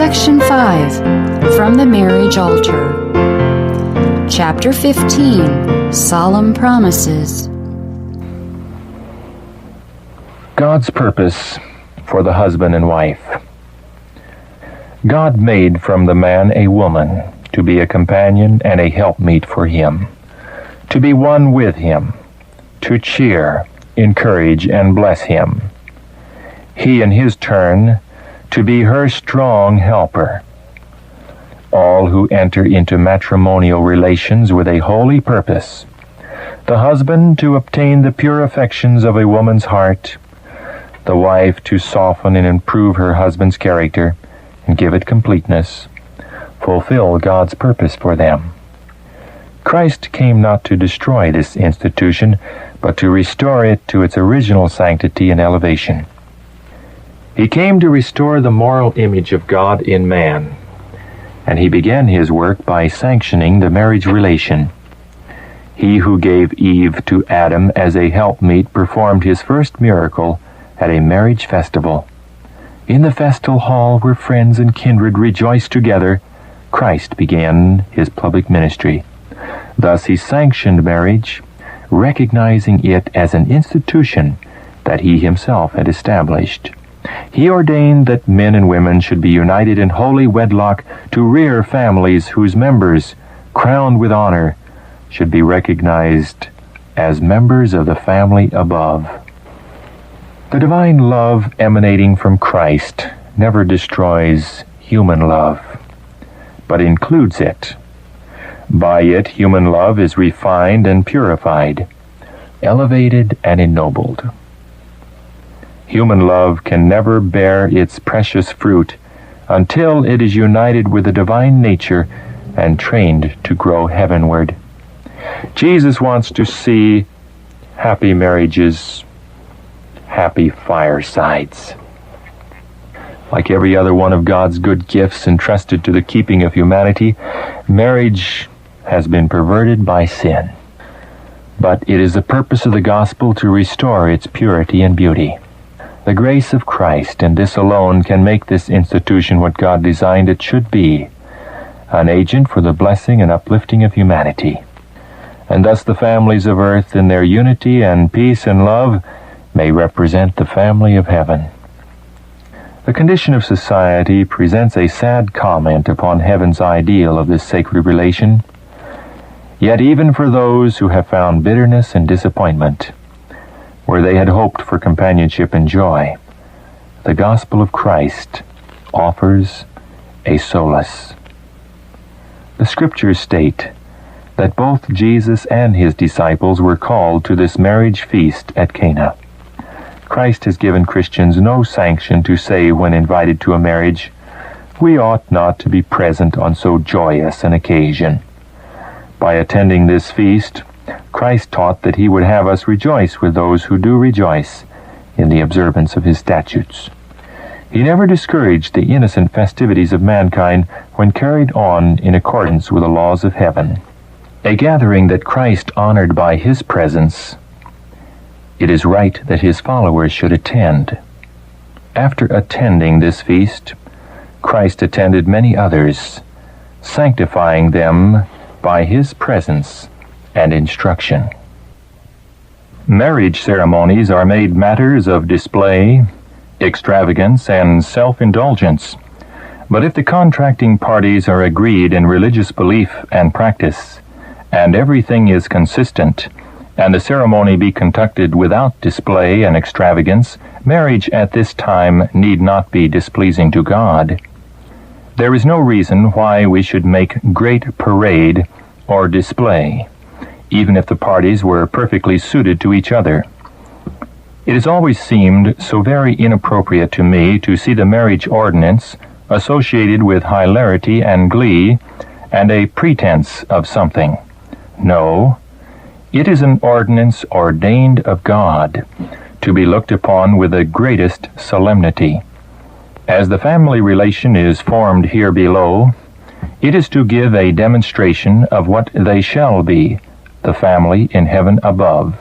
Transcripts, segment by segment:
Section 5, From the Marriage Altar. Chapter 15, Solemn Promises. God's purpose for the husband and wife. God made from the man a woman to be a companion and a helpmeet for him, to be one with him, to cheer, encourage, and bless him. He, in his turn, to be her strong helper. All who enter into matrimonial relations with a holy purpose. The husband to obtain the pure affections of a woman's heart, the wife to soften and improve her husband's character and give it completeness, fulfill God's purpose for them. Christ came not to destroy this institution, but to restore it to its original sanctity and elevation. He came to restore the moral image of God in man, and he began his work by sanctioning the marriage relation. He who gave Eve to Adam as a helpmeet performed his first miracle at a marriage festival. In the festal hall where friends and kindred rejoiced together, Christ began his public ministry. Thus he sanctioned marriage, recognizing it as an institution that he himself had established. He ordained that men and women should be united in holy wedlock to rear families whose members, crowned with honor, should be recognized as members of the family above. The divine love emanating from Christ never destroys human love, but includes it. By it, human love is refined and purified, elevated and ennobled. Human love can never bear its precious fruit until it is united with the divine nature and trained to grow heavenward. Jesus wants to see happy marriages, happy firesides. Like every other one of God's good gifts entrusted to the keeping of humanity, marriage has been perverted by sin. But it is the purpose of the gospel to restore its purity and beauty. The grace of Christ, and this alone, can make this institution what God designed it should be, an agent for the blessing and uplifting of humanity. And thus the families of earth, in their unity and peace and love, may represent the family of heaven. The condition of society presents a sad comment upon heaven's ideal of this sacred relation. Yet even for those who have found bitterness and disappointment, where they had hoped for companionship and joy, the gospel of Christ offers a solace. The scriptures state that both Jesus and his disciples were called to this marriage feast at Cana. Christ has given Christians no sanction to say when invited to a marriage, "We ought not to be present on so joyous an occasion." By attending this feast, Christ taught that he would have us rejoice with those who do rejoice in the observance of his statutes. He never discouraged the innocent festivities of mankind when carried on in accordance with the laws of heaven. A gathering that Christ honored by his presence, it is right that his followers should attend. After attending this feast, Christ attended many others, sanctifying them by his presence and instruction. Marriage ceremonies are made matters of display, extravagance, and self-indulgence. But if the contracting parties are agreed in religious belief and practice, and everything is consistent, and the ceremony be conducted without display and extravagance, marriage at this time need not be displeasing to God. There is no reason why we should make great parade or display, even if the parties were perfectly suited to each other. It has always seemed so very inappropriate to me to see the marriage ordinance associated with hilarity and glee and a pretense of something. No, it is an ordinance ordained of God, to be looked upon with the greatest solemnity. As the family relation is formed here below, it is to give a demonstration of what they shall be, the family in heaven above.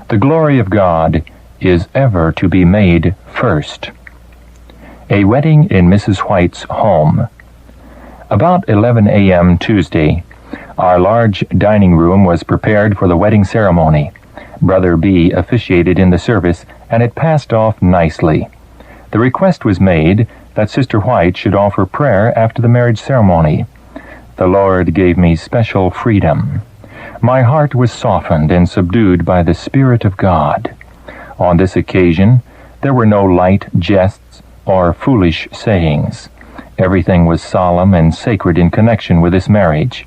The glory of God is ever to be made first. A wedding in Mrs. White's home. About 11 a.m. Tuesday, our large dining room was prepared for the wedding ceremony. Brother B officiated in the service, and it passed off nicely. The request was made that Sister White should offer prayer after the marriage ceremony. The Lord gave me special freedom. My heart was softened and subdued by the Spirit of God. On this occasion, there were no light jests or foolish sayings. Everything was solemn and sacred in connection with this marriage.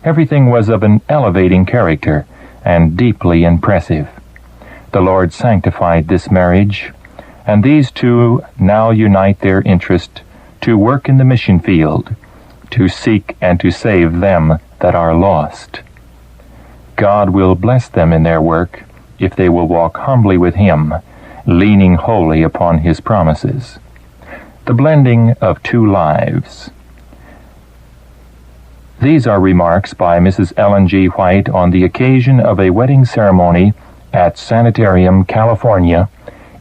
Everything was of an elevating character and deeply impressive. The Lord sanctified this marriage, and these two now unite their interest to work in the mission field, to seek and to save them that are lost. God will bless them in their work if they will walk humbly with Him, leaning wholly upon His promises. The blending of two lives. These are remarks by Mrs. Ellen G. White on the occasion of a wedding ceremony at Sanitarium, California,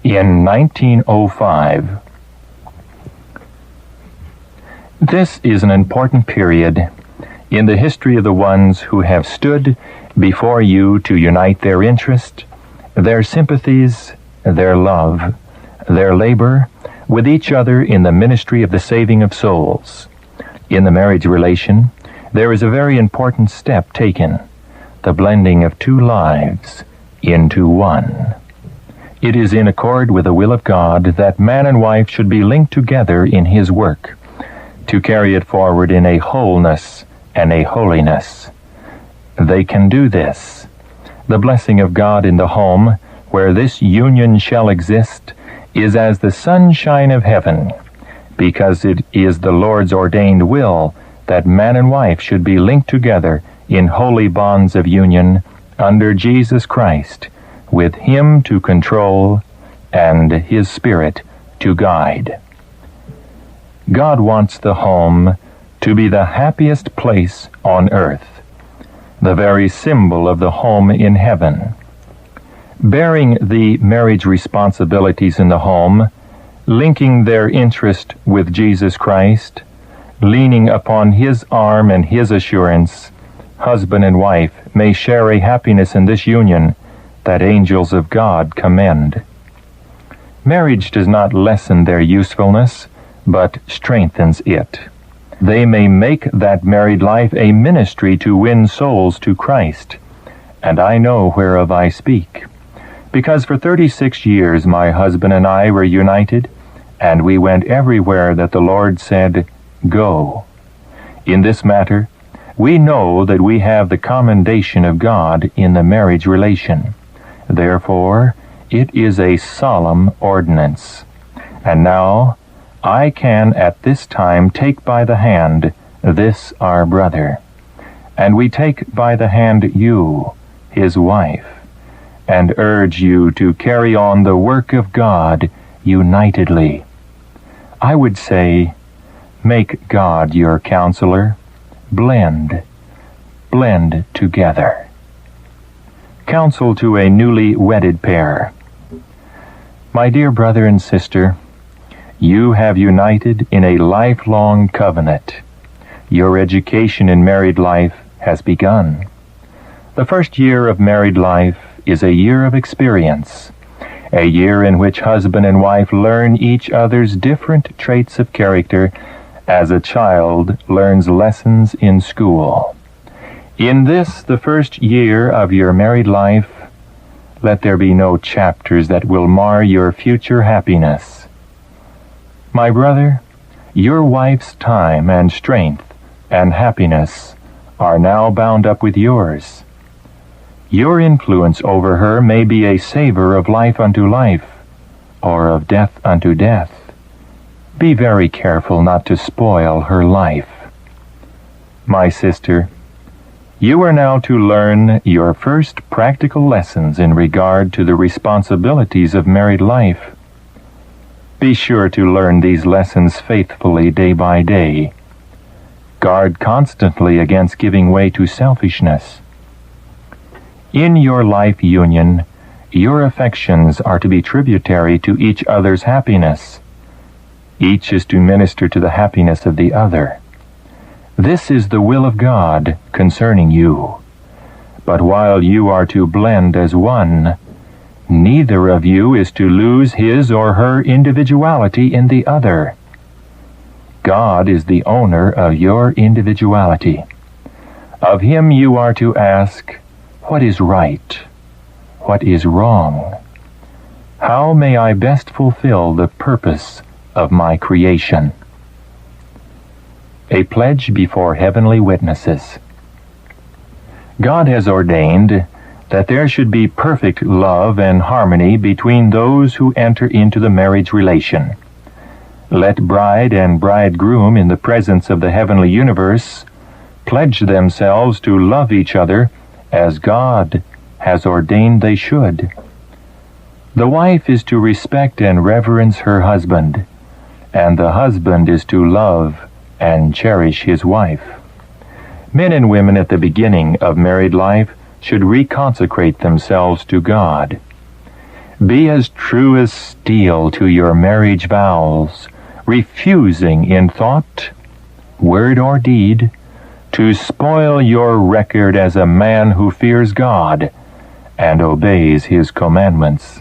in 1905. This is an important period in the history of the ones who have stood before you to unite their interest, their sympathies, their love, their labor with each other in the ministry of the saving of souls. In the marriage relation, there is a very important step taken, the blending of two lives into one. It is in accord with the will of God that man and wife should be linked together in His work, to carry it forward in a wholeness and a holiness. They can do this. The blessing of God in the home, where this union shall exist, is as the sunshine of heaven, because it is the Lord's ordained will that man and wife should be linked together in holy bonds of union under Jesus Christ, with Him to control and His Spirit to guide. God wants the home to be the happiest place on earth, the very symbol of the home in heaven. Bearing the marriage responsibilities in the home, linking their interest with Jesus Christ, leaning upon His arm and His assurance, husband and wife may share a happiness in this union that angels of God commend. Marriage does not lessen their usefulness, but strengthens it. They may make that married life a ministry to win souls to Christ, and I know whereof I speak. Because for 36 years my husband and I were united, and we went everywhere that the Lord said, "Go." In this matter, we know that we have the commendation of God in the marriage relation. Therefore, it is a solemn ordinance. And now, I can at this time take by the hand this our brother, and we take by the hand you, his wife, and urge you to carry on the work of God unitedly. I would say, make God your counselor. Blend together. Counsel to a newly wedded pair. My dear brother and sister, you have united in a lifelong covenant. Your education in married life has begun. The first year of married life is a year of experience, a year in which husband and wife learn each other's different traits of character as a child learns lessons in school. In this, the first year of your married life, let there be no chapters that will mar your future happiness. My brother, your wife's time and strength and happiness are now bound up with yours. Your influence over her may be a savor of life unto life, or of death unto death. Be very careful not to spoil her life. My sister, you are now to learn your first practical lessons in regard to the responsibilities of married life. Be sure to learn these lessons faithfully day by day. Guard constantly against giving way to selfishness. In your life union, your affections are to be tributary to each other's happiness. Each is to minister to the happiness of the other. This is the will of God concerning you. But while you are to blend as one, neither of you is to lose his or her individuality in the other. God is the owner of your individuality. Of him you are to ask, what is right? What is wrong? How may I best fulfill the purpose of my creation? A pledge before heavenly witnesses. God has ordained that there should be perfect love and harmony between those who enter into the marriage relation. Let bride and bridegroom in the presence of the heavenly universe pledge themselves to love each other as God has ordained they should. The wife is to respect and reverence her husband, and the husband is to love and cherish his wife. Men and women at the beginning of married life should reconsecrate themselves to God. Be as true as steel to your marriage vows, refusing in thought, word, or deed to spoil your record as a man who fears God and obeys his commandments.